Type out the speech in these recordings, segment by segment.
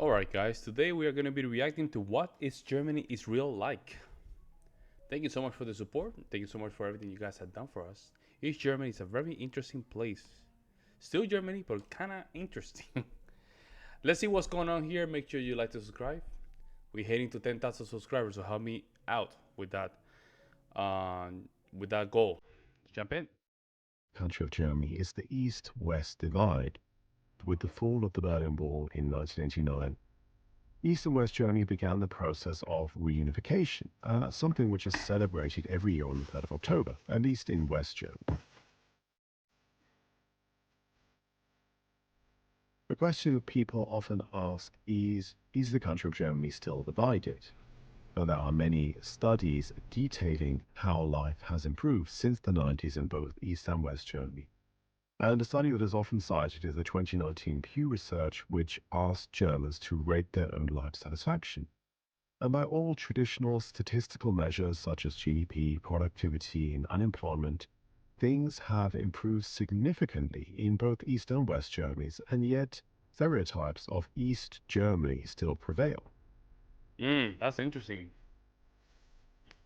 Alright guys, today we are going to be reacting to what is Germany is real like. Thank you so much for the support. Thank you so much for everything you guys have done for us. East Germany is a very interesting place. Still Germany, but kind of interesting. Let's see what's going on here. Make sure you like to subscribe. We're heading to 10,000 subscribers, so help me out with that goal. Jump in. Country of Germany is the East-West divide. With the fall of the Berlin Wall in 1989, East and West Germany began the process of reunification, something which is celebrated every year on the 3rd of October, at least in West Germany. The question that people often ask is the country of Germany still divided? Now, there are many studies detailing how life has improved since the 90s in both East and West Germany. And a study that is often cited is the 2019 Pew Research, which asked Germans to rate their own life satisfaction. And by all traditional statistical measures such as GDP, productivity, and unemployment, things have improved significantly in both East and West Germany's, and yet stereotypes of East Germany still prevail. That's interesting.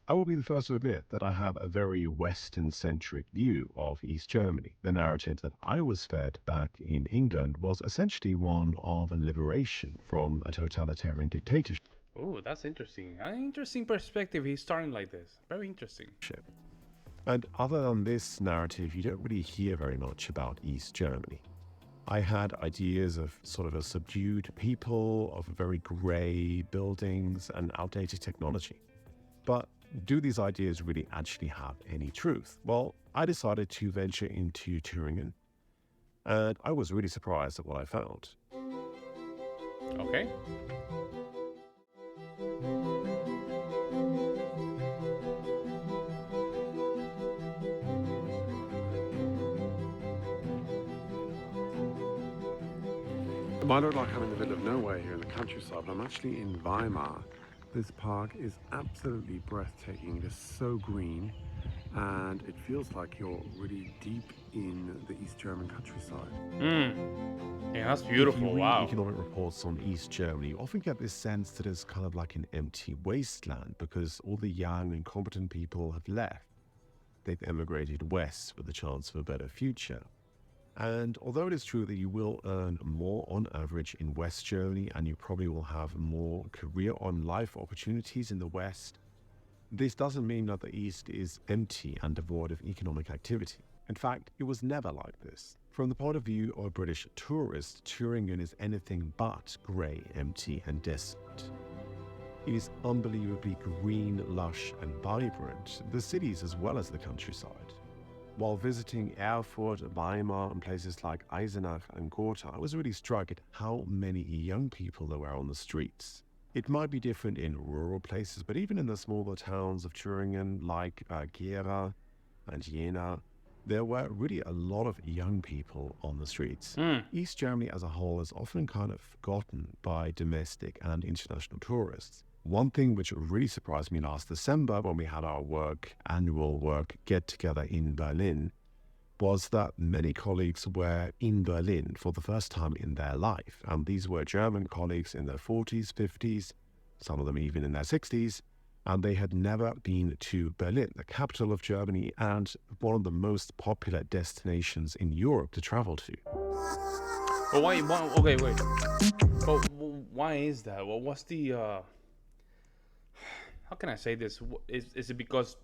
I will be the first to admit that I have a very Western-centric view of East Germany. The narrative that I was fed back in England was essentially one of a liberation from a totalitarian dictatorship. Oh, that's interesting. An interesting perspective. He's starting like this. Very interesting. And other than this narrative, you don't really hear very much about East Germany. I had ideas of sort of a subdued people, of very grey buildings and outdated technology. But do these ideas really actually have any truth? Well, I decided to venture into Thüringen, and I was really surprised at what I found. Okay. It might look like I'm in the middle of nowhere here in the countryside, but I'm actually in Weimar. This park is absolutely breathtaking. It is so green, and it feels like you're really deep in the East German countryside. Yeah, that's If you beautiful. read Wow. economic reports on East Germany, you often get this sense that it's kind of like an empty wasteland because all the young and competent people have left. They've emigrated west with the chance of a better future. And although it is true that you will earn more on average in West Germany and you probably will have more career on life opportunities in the West, this doesn't mean that the East is empty and devoid of economic activity. In fact, it was never like this. From the point of view of a British tourist, Thüringen is anything but grey, empty and desolate. It is unbelievably green, lush and vibrant, the cities as well as the countryside. While visiting Erfurt, Weimar and places like Eisenach and Gotha, I was really struck at how many young people there were on the streets. It might be different in rural places, but even in the smaller towns of Thüringen like Gera and Jena, there were really a lot of young people on the streets. East Germany as a whole is often kind of forgotten by domestic and international tourists. One thing which really surprised me last December when we had our annual work get-together in Berlin was that many colleagues were in Berlin for the first time in their life. And these were German colleagues in their 40s, 50s, some of them even in their 60s, and they had never been to Berlin, the capital of Germany and one of the most popular destinations in Europe to travel to. But why okay, wait. But why is that? Well, what's the how can I say this? Is it because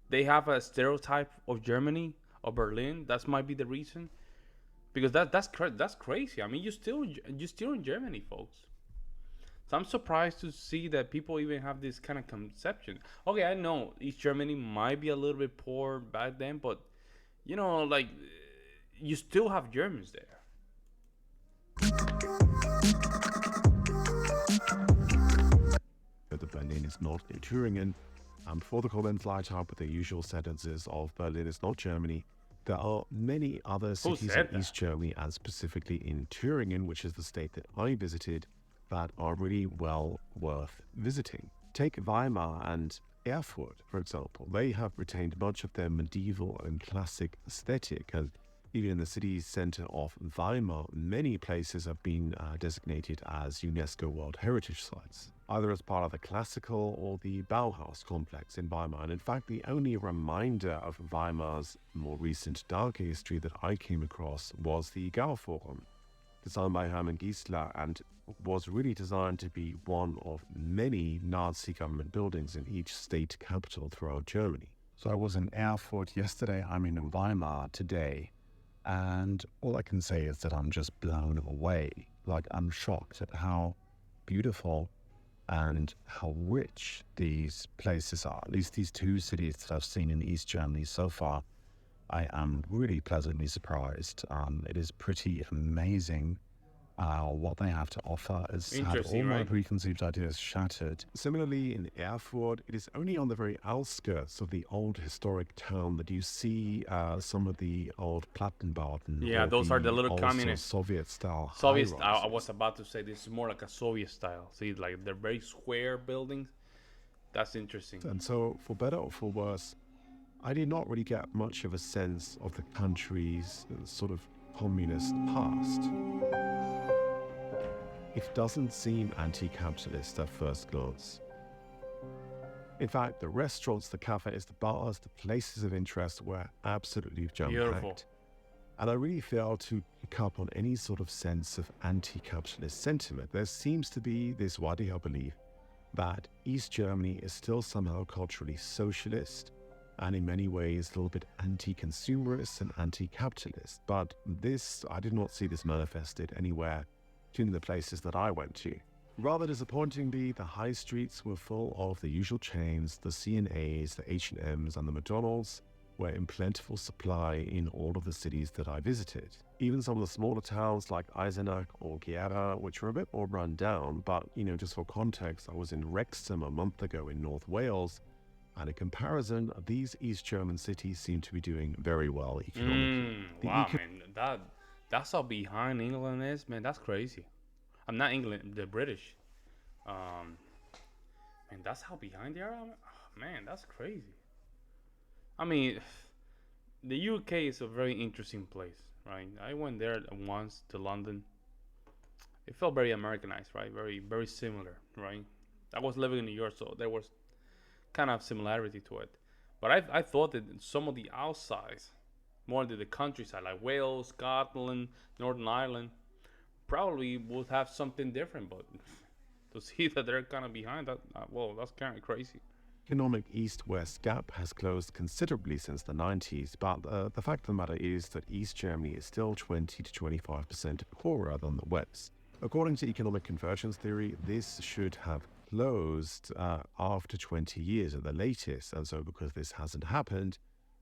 they have a stereotype of Germany or Berlin? That might be the reason. Because that's crazy. I mean, you're still in Germany, folks. So I'm surprised to see that people even have this kind of conception. Okay, I know East Germany might be a little bit poor back then, but like you still have Germans there. That Berlin is not in Thüringen. Before the comments light up with the usual sentences of Berlin is not Germany, there are many other cities in said East Germany, and specifically in Thüringen, which is the state that I visited, that are really well worth visiting. Take Weimar and Erfurt, for example. They have retained much of their medieval and classic aesthetic, and Even in the city center of Weimar, many places have been designated as UNESCO World Heritage Sites, either as part of the classical or the Bauhaus complex in Weimar. And in fact, the only reminder of Weimar's more recent dark history that I came across was the Gauforum, designed by Hermann Giesler, and was really designed to be one of many Nazi government buildings in each state capital throughout Germany. So I was in Erfurt yesterday, I'm in Weimar today, and all I can say is that I'm just blown away. Like, I'm shocked at how beautiful and how rich these places are. At least these two cities that I've seen in East Germany so far, I am really pleasantly surprised. It is pretty amazing what they have to offer. It's had all Interesting, my right? preconceived ideas shattered. Similarly, in Erfurt, it is only on the very outskirts of the old historic town that you see some of the old Plattenbauten. Yeah, or those are the little also communist Soviet-style Soviet. I high-rises. was about to say this is more like a Soviet style. See, like they're very square buildings. That's interesting. And so, for better or for worse, I did not really get much of a sense of the country's sort of communist past. It doesn't seem anti-capitalist at first glance. In fact, the restaurants, the cafes, the bars, the places of interest were absolutely Beautiful. jam-packed. And I really failed to pick up on any sort of sense of anti-capitalist sentiment. There seems to be this widely held belief that East Germany is still somehow culturally socialist and in many ways a little bit anti-consumerist and anti-capitalist. But this, I did not see this manifested anywhere in the places that I went to. Rather disappointingly, the high streets were full of the usual chains, the C&As, the H&Ms, and the McDonald's were in plentiful supply in all of the cities that I visited. Even some of the smaller towns like Eisenach or Gera, which were a bit more run down, but just for context, I was in Wrexham a month ago in North Wales, and in comparison, these East German cities seem to be doing very well economically. Wow, man, that's how behind England is, man. That's crazy. I'm not England, the British. Man, that's how behind they are. Man, that's crazy. I mean, the UK is a very interesting place, right? I went there once to London. It felt very Americanized, right? Very, very similar, right? I was living in New York, so there was kind of similarity to it. But I thought that some of the outsides, more into the countryside, like Wales, Scotland, Northern Ireland, probably would have something different. But to see that they're kind of behind that, well, that's kind of crazy. Economic east-west gap has closed considerably since the 90s, but the fact of the matter is that East Germany is still 20 to 25% poorer than the West. According to economic convergence theory, this should have closed after 20 years at the latest, and so because this hasn't happened,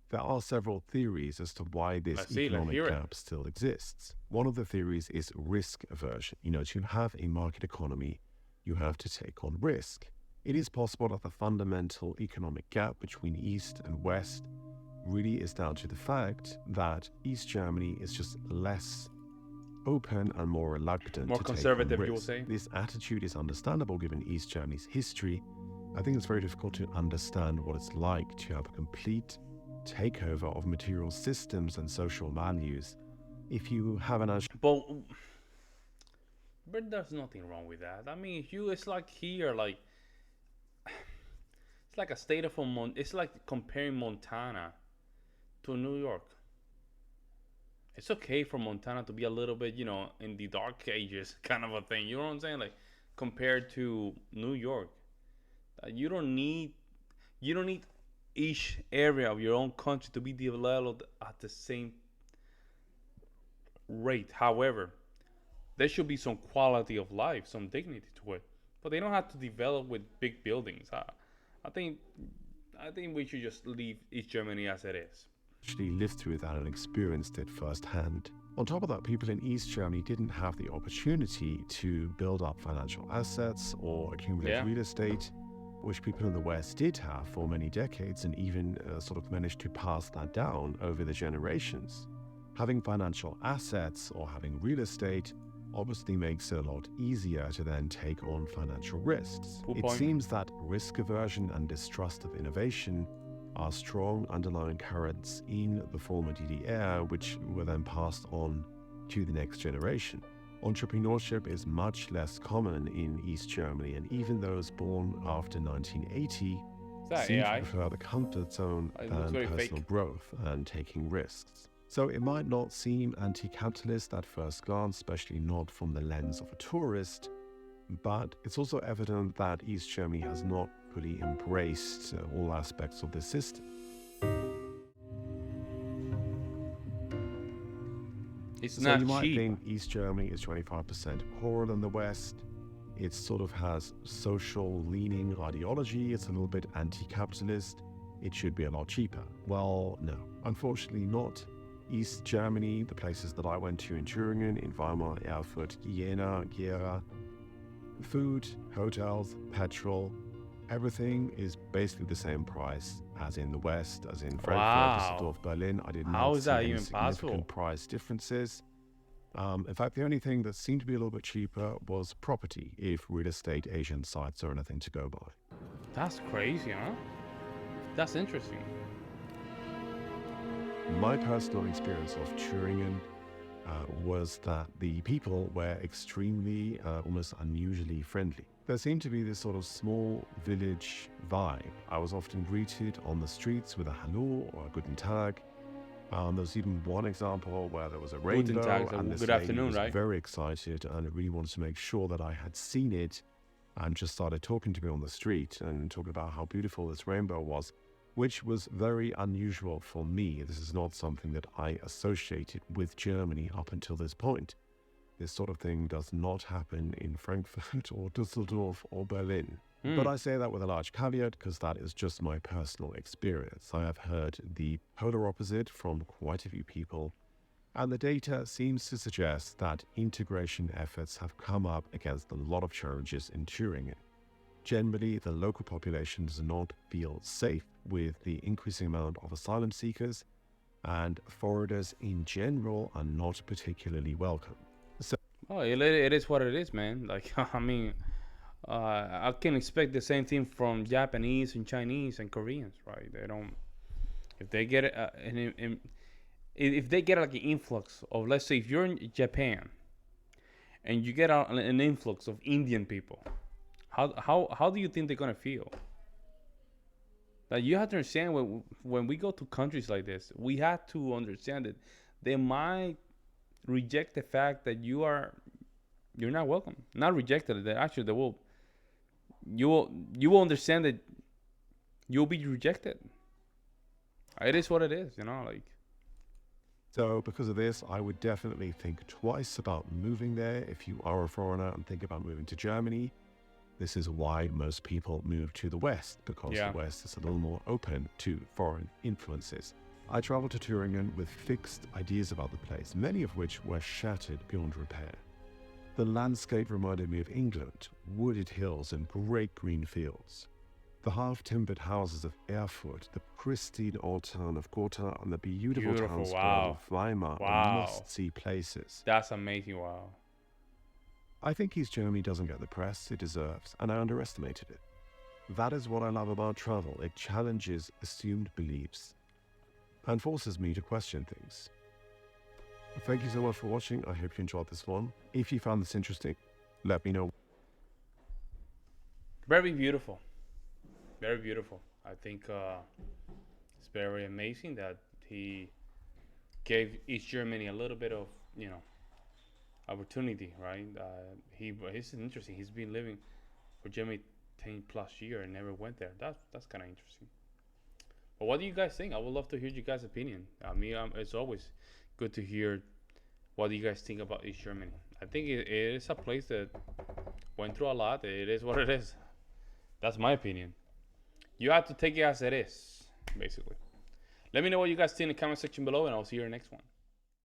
there are several theories as to why this economic gap still exists. One of the theories is risk aversion. To have a market economy, you have to take on risk. It is possible that the fundamental economic gap between East and West really is down to the fact that East Germany is just less open and more reluctant More to conservative, take on you will risk. say? This attitude is understandable given East Germany's history. I think it's very difficult to understand what it's like to have a complete takeover of material systems and social values if you have an But there's nothing wrong with that. I mean, it's like here, like it's like a state of it's like comparing Montana to New York. It's okay for Montana to be a little bit, in the dark ages kind of a thing. You know what I'm saying? Like compared to New York, you don't need each area of your own country to be developed at the same rate. However, there should be some quality of life, some dignity to it. But they don't have to develop with big buildings. I think we should just leave East Germany as it is. Actually lived through that and experienced it firsthand. On top of that, people in East Germany didn't have the opportunity to build up financial assets or accumulate real estate, which people in the West did have for many decades and even sort of managed to pass that down over the generations. Having financial assets or having real estate obviously makes it a lot easier to then take on financial risks. It seems that risk aversion and distrust of innovation are strong underlying currents in the former DDR, which were then passed on to the next generation. Entrepreneurship is much less common in East Germany, and even those born after 1980 Is that seem to AI? prefer the comfort zone It looks than very personal fake. growth and taking risks. So it might not seem anti-capitalist at first glance, especially not from the lens of a tourist, but it's also evident that East Germany has not fully embraced all aspects of the system. It's So not you might cheap. think East Germany is 25% poorer than the West. It sort of has social leaning ideology. It's a little bit anti-capitalist. It should be a lot cheaper. Well, no, unfortunately not. East Germany, the places that I went to in Thüringen, in Weimar, Erfurt, Jena, Gera, food, hotels, petrol, everything is basically the same price as in the West, as in Frankfurt, Wow. Düsseldorf, Berlin. I did How not is see that any even significant possible? price differences. In fact, the only thing that seemed to be a little bit cheaper was property, if real estate agent sites are anything to go by. That's crazy, huh? That's interesting. My personal experience of Thüringen was that the people were extremely, almost unusually friendly. There seemed to be this sort of small village vibe. I was often greeted on the streets with a hello or a guten Tag. There was even one example where there was a rainbow, Tag, so and this good lady afternoon, was right? very excited and really wanted to make sure that I had seen it, and just started talking to me on the street and talking about how beautiful this rainbow was, which was very unusual for me. This is not something that I associated with Germany up until this point. This sort of thing does not happen in Frankfurt or Düsseldorf or Berlin. But I say that with a large caveat, because that is just my personal experience. I have heard the polar opposite from quite a few people, and the data seems to suggest that integration efforts have come up against a lot of challenges in Thüringen. Generally, the local population does not feel safe with the increasing amount of asylum seekers, and foreigners in general are not particularly welcome. Oh, it is what it is, man. Like, I mean, I can expect the same thing from Japanese and Chinese and Koreans, right? They don't. If they get if they get like an influx of, let's say, if you're in Japan and you get an influx of Indian people, how do you think they're gonna feel? Like, you have to understand, when we go to countries like this, we have to understand that they might reject the fact that you're not welcome. Not rejected. That actually they will. You will understand that you'll be rejected. It is what it is, like. So because of this, I would definitely think twice about moving there if you are a foreigner and think about moving to Germany. This is why most people move to the West, because Yeah. the West is a little more open to foreign influences. I traveled to Thüringen with fixed ideas about the place, many of which were shattered beyond repair. The landscape reminded me of England, wooded hills and great green fields. The half-timbered houses of Erfurt, the pristine old town of Gotha, and the beautiful town square wow. of Weimar Wow. are must-see places. That's amazing. Wow. I think East Germany doesn't get the press it deserves, and I underestimated it. That is what I love about travel. It challenges assumed beliefs and forces me to question things. Thank you so much for watching. I hope you enjoyed this one. If you found this interesting, let me know. Very beautiful. Very beautiful. I think it's very amazing that he gave East Germany a little bit of, opportunity, right? He's interesting. He's been living for Germany 10 plus years and never went there. That's kind of interesting. But what do you guys think? I would love to hear you guys' opinion. I mean, it's always good to hear what you guys think about East Germany. I think it is a place that went through a lot. It is what it is. That's my opinion. You have to take it as it is, basically. Let me know what you guys think in the comment section below, and I'll see you in the next one.